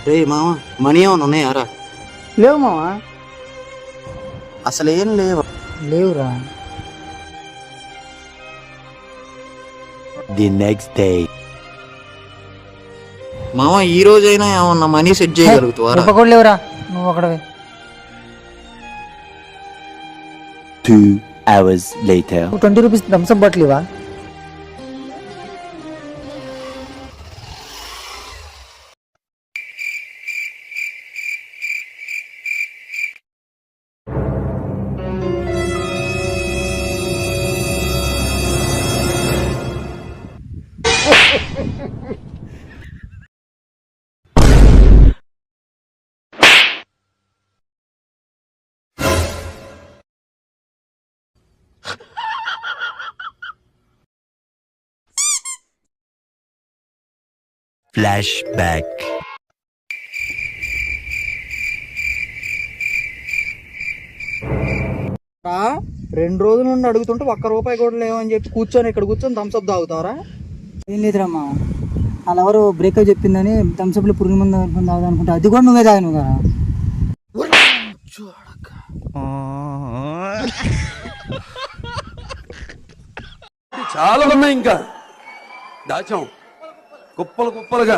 రే మామ, మనీ ఏమైనా ఉన్నాయారా? లేవు మావా. అసలు ఏం లేవు. లేవురా. The next day. మామ, ఈ రోజైనా ఏమన్నా మనీ సెట్ చేయగలుగుతావారా? కూడా లేవురా, నువ్వు ఒకడవే. 2 hours later. 20 rupees Thums Up bottle ఇవా? Flashback. 2 రోజుల నుండి అడుగుతుంటే ₹1 కూడా లేవని చెప్పి ఇక్కడ కూర్చొని థమ్స్అప్ తాగుతారా? ఏం లేదురా మా, వాళ్ళ ఎవరు బ్రేకప్ చెప్పిందని థమ్స్అప్లో పురుగు మందు తాగుదా అనుకుంటా, అది కూడా నువ్వే తాగాను కదా. చాలా ఉన్నాయి, ఇంకా దాచాం కుప్పలు కుప్పలుగా.